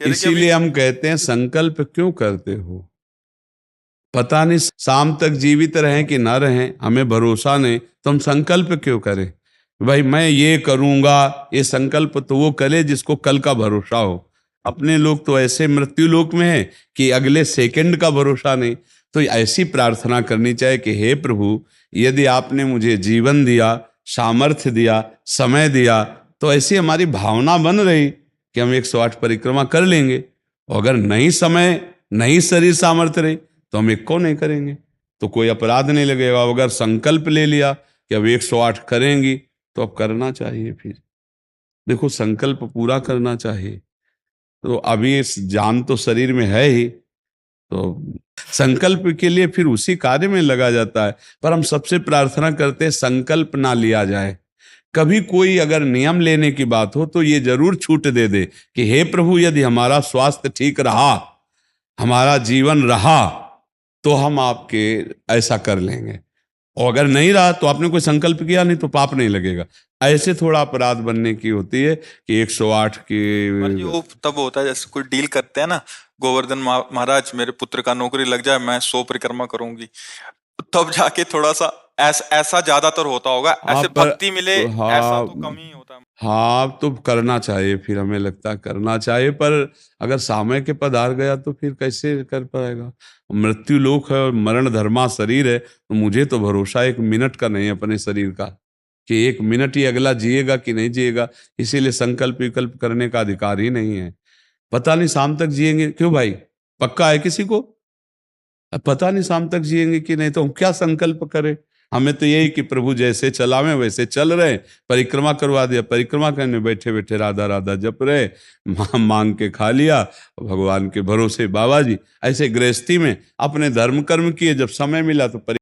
कह रहे कि इसीलिए अभी हम कहते हैं संकल्प क्यों करते हो? पता नहीं शाम तक जीवित रहें कि ना रहें, हमें भरोसा नहीं, तो हम संकल्प क्यों करें? भाई मैं ये करूंगा, ये संकल्प तो वो करे जिसको कल का भरोसा हो। अपने लोग तो ऐसे मृत्यु लोक में है कि अगले सेकंड का भरोसा नहीं। तो ऐसी प्रार्थना करनी चाहिए कि हे प्रभु, यदि आपने मुझे जीवन दिया, सामर्थ्य दिया, समय दिया, तो ऐसी हमारी भावना बन रही कि हम 108 परिक्रमा कर लेंगे। और अगर नहीं समय, नहीं शरीर सामर्थ्य रही, तो हम एक को नहीं करेंगे, तो कोई अपराध नहीं लगेगा। अगर संकल्प ले लिया कि अब 108 करेंगी, तो अब करना चाहिए। फिर देखो, संकल्प पूरा करना चाहिए। तो अभी इस जान तो शरीर में है ही, तो संकल्प के लिए फिर उसी कार्य में लगा जाता है। पर हम सबसे प्रार्थना करते हैं संकल्प ना लिया जाए। कभी कोई अगर नियम लेने की बात हो तो ये जरूर छूट दे दे कि हे प्रभु, यदि हमारा स्वास्थ्य ठीक रहा, हमारा जीवन रहा, तो हम आपके ऐसा कर लेंगे। और अगर नहीं रहा तो आपने कोई संकल्प किया नहीं, तो पाप नहीं लगेगा। ऐसे थोड़ा अपराध बनने की होती है कि 108 की। पर जी वो तब होता है जैसे कोई डील करते हैं ना, गोवर्धन महाराज मेरे पुत्र का नौकरी लग जाए, मैं 100 परिक्रमा करूंगी, तब जाके थोड़ा सा ऐसा ज्यादातर होता होगा, हाँ ऐसे पर भक्ति मिले ऐसा हाँ, तो कम ही होता है। हाँ तो करना चाहिए, फिर हमें लगता है करना चाहिए। पर अगर समय के पधार गया तो फिर कैसे कर पाएगा? मृत्यु लोक है और मरण धर्मा शरीर है, तो मुझे तो भरोसा 1 मिनट का नहीं है अपने शरीर का कि 1 मिनट ही अगला जिएगा कि नहीं जिएगा। इसीलिए संकल्प विकल्प करने का अधिकार ही नहीं है। पता नहीं शाम तक जिएंगे, क्यों भाई? पक्का है किसी को? अब पता नहीं शाम तक जिएंगे कि नहीं, तो हम क्या संकल्प करें? हमें तो यही कि प्रभु जैसे चलावे वैसे चल रहे। परिक्रमा करवा दिया, परिक्रमा करने बैठे बैठे राधा राधा जप रहे, मांग के खा लिया, भगवान के भरोसे बाबा जी। ऐसे गृहस्थी में अपने धर्म कर्म किए, जब समय मिला तो